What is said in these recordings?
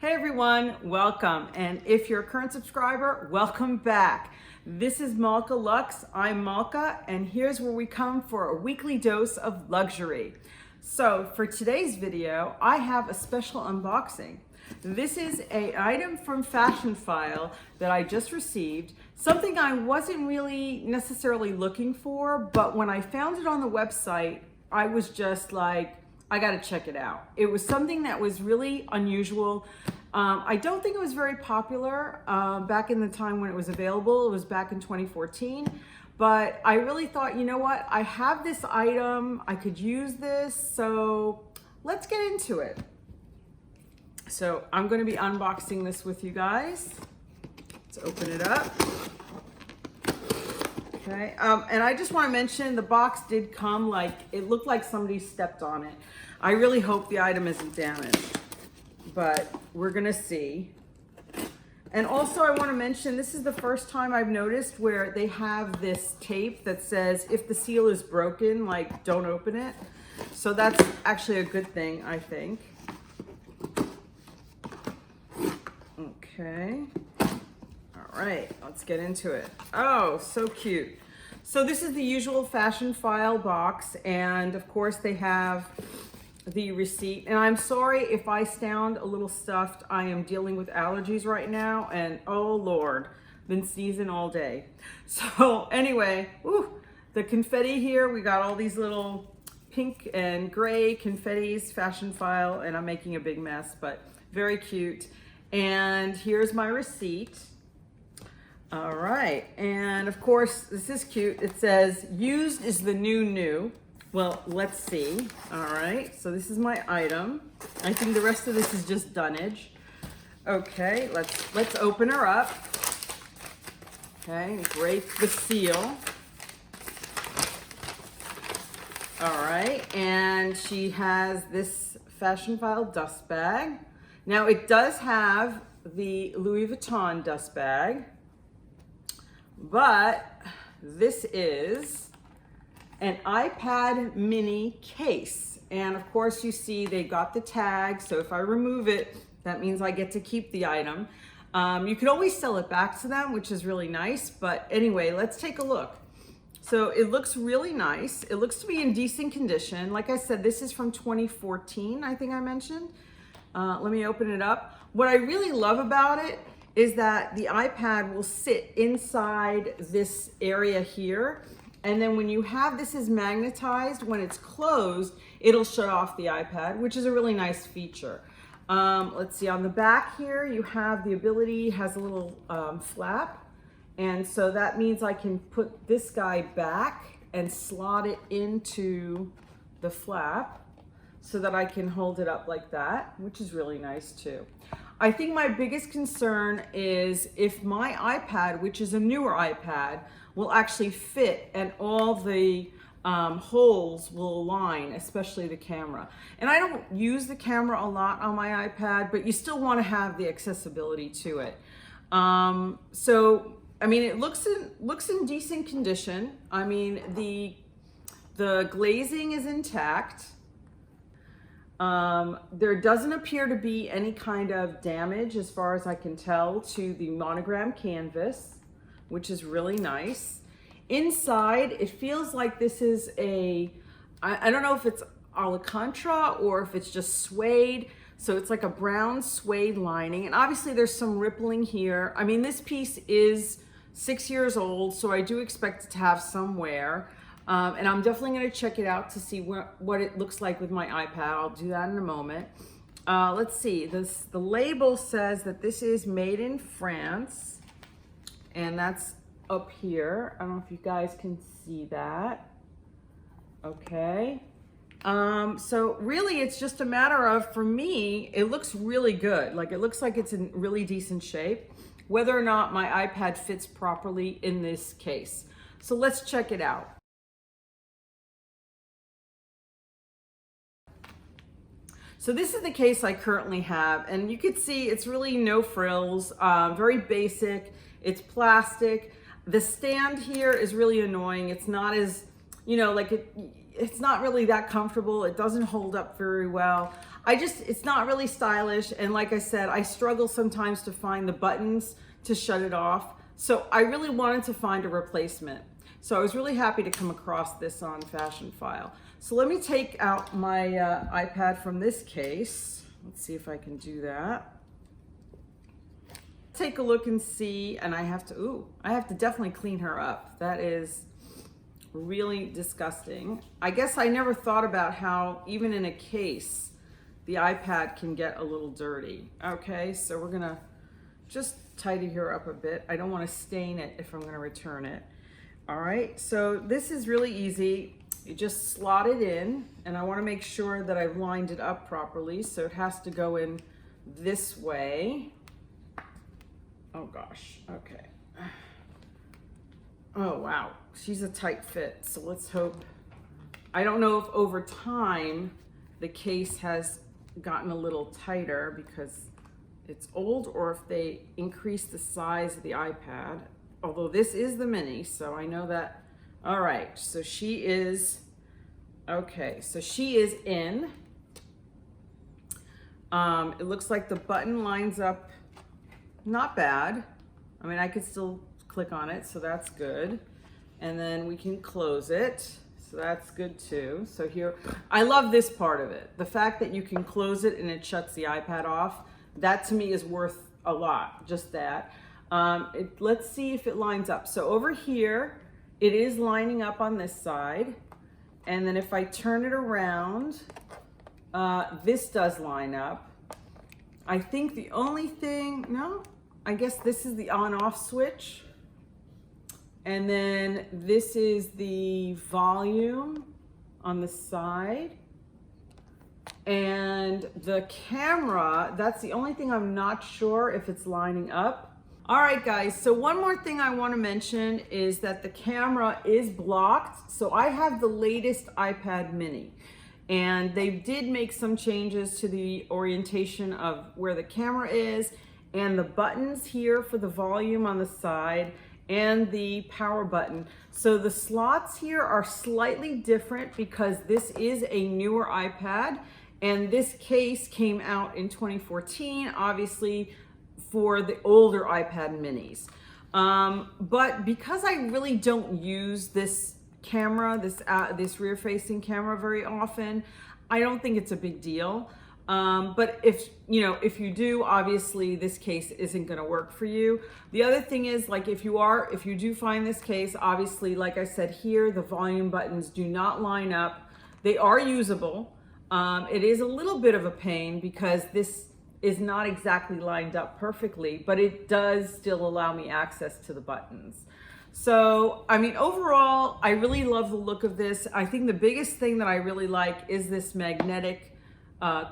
Hey everyone, welcome. And if you're a current subscriber, welcome back. This is Malka Lux. I'm Malka, and here's where we come for a weekly dose of luxury. So for today's video, I have a special unboxing. This is an item from Fashionphile that I just received, something I wasn't really necessarily looking for, but when I found it on the website, I was just like, I gotta check it out. It was something that was really unusual. I don't think it was very popular back in the time when it was available. It was back in 2014. But I really thought, you know what? I have this item, I could use this, so let's get into it. So I'm gonna be unboxing this with you guys. Let's open it up. Okay, and I just want to mention the box did come like, it looked like somebody stepped on it. I really hope the item isn't damaged, but we're gonna see. And also I want to mention, this is the first time I've noticed where they have this tape that says if the seal is broken, like don't open it. So that's actually a good thing, I think. Okay. All right, let's get into it. Oh, so cute. So this is the usual Fashionphile box, and of course they have the receipt. And I'm sorry if I sound a little stuffed. I am dealing with allergies right now, and oh Lord, been sneezing all day. So anyway, the confetti here, we got all these little pink and gray confettis, Fashionphile, and I'm making a big mess, but very cute. And here's my receipt. All right, and of course, this is cute. It says, used is the new. Well, let's see. All right, so this is my item. I think the rest of this is just dunnage. Okay, let's open her up. Okay, break the seal. All right, and she has this Fashionphile dust bag. Now it does have the Louis Vuitton dust bag, but this is an iPad mini case. And of course you see they got the tag, so if I remove it, that means I get to keep the item. You can always sell it back to them, which is really nice, but anyway, let's take a look. So it looks really nice. It looks to be in decent condition. Like I said, this is from 2014, I think I mentioned. Let me open it up. What I really love about it is that the iPad will sit inside this area here. And then when you have this is magnetized, when it's closed, it'll shut off the iPad, which is a really nice feature. Let's see, on the back here, you have the ability, has a little flap. And so that means I can put this guy back and slot it into the flap, so that I can hold it up like that, which is really nice too. I think my biggest concern is if my iPad, which is a newer iPad, will actually fit and all the holes will align, especially the camera. And I don't use the camera a lot on my iPad, but you still want to have the accessibility to it. So, I mean, it looks in decent condition. I mean, the glazing is intact. There doesn't appear to be any kind of damage as far as I can tell to the monogram canvas, which is really nice. Inside, it feels like this is I don't know if it's Alcantara or if it's just suede. So it's like a brown suede lining. And obviously there's some rippling here. I mean, this piece is 6 years old, so I do expect it to have some wear. And I'm definitely going to check it out to see what it looks like with my iPad. I'll do that in a moment. Let's see. The label says that this is made in France, and that's up here. I don't know if you guys can see that. Okay. So really, it's just a matter of, for me, it looks really good. Like, it looks like it's in really decent shape, whether or not my iPad fits properly in this case. So let's check it out. So this is the case I currently have, and you can see it's really no frills, very basic. It's plastic. The stand here is really annoying. It's not as, you know, like it's not really that comfortable. It doesn't hold up very well. it's not really stylish. And like I said, I struggle sometimes to find the buttons to shut it off. So I really wanted to find a replacement. So I was really happy to come across this on Fashionphile. So let me take out my iPad from this case. Let's see if I can do that. Take a look and see, and I have to definitely clean her up. That is really disgusting. I guess I never thought about how even in a case, the iPad can get a little dirty. Okay, so we're gonna just tidy her up a bit. I don't want to stain it if I'm gonna return it. All right, so this is really easy. You just slot it in, and I want to make sure that I've lined it up properly. So it has to go in this way. Oh gosh, okay. Oh wow, she's a tight fit. So let's hope. I don't know if over time the case has gotten a little tighter because it's old, or if they increase the size of the iPad. Although this is the mini, so I know that. All right, so she is, okay, so she is in. It looks like the button lines up not bad. I mean, I could still click on it, so that's good. And then we can close it, so that's good too. So here, I love this part of it. The fact that you can close it and it shuts the iPad off, that to me is worth a lot, just that. Let's see if it lines up. So over here, it is lining up on this side. And then if I turn it around, this does line up. I think the only thing, no, I guess this is the on-off switch. And then this is the volume on the side. And the camera, that's the only thing I'm not sure if it's lining up. All right, guys, so one more thing I want to mention is that the camera is blocked. So I have the latest iPad mini, and they did make some changes to the orientation of where the camera is and the buttons here for the volume on the side and the power button. So the slots here are slightly different because this is a newer iPad, and this case came out in 2014, obviously, for the older iPad minis. But because I really don't use this camera, this rear-facing camera very often, I don't think it's a big deal. But if you do, obviously this case isn't gonna work for you. The other thing is, like, if you do find this case, obviously, like I said here, the volume buttons do not line up. They are usable. It is a little bit of a pain because this is not exactly lined up perfectly, but it does still allow me access to the buttons. So, I mean, overall, I really love the look of this. I think the biggest thing that I really like is this magnetic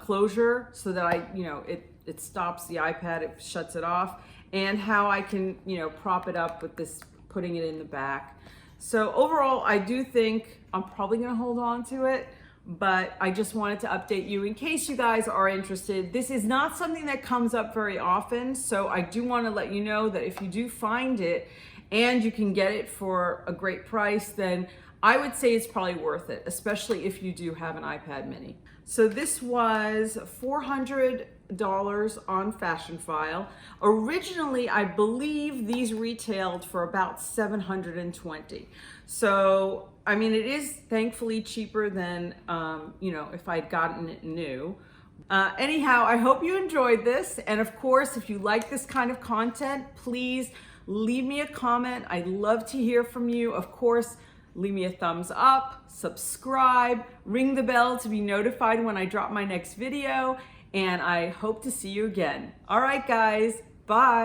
closure, so that it stops the iPad, it shuts it off, and how I can, prop it up with this, putting it in the back. So overall, I do think I'm probably gonna hold on to it, but I just wanted to update you in case you guys are interested. This is not something that comes up very often, so I do want to let you know that if you do find it and you can get it for a great price, then I would say it's probably worth it, especially if you do have an iPad mini. So this was $400 on Fashionphile. Originally, I believe these retailed for about $720. So, I mean, it is thankfully cheaper than, if I'd gotten it new. Anyhow, I hope you enjoyed this. And of course, if you like this kind of content, please leave me a comment. I'd love to hear from you. Of course, leave me a thumbs up, subscribe, ring the bell to be notified when I drop my next video, and I hope to see you again. All right, guys, bye.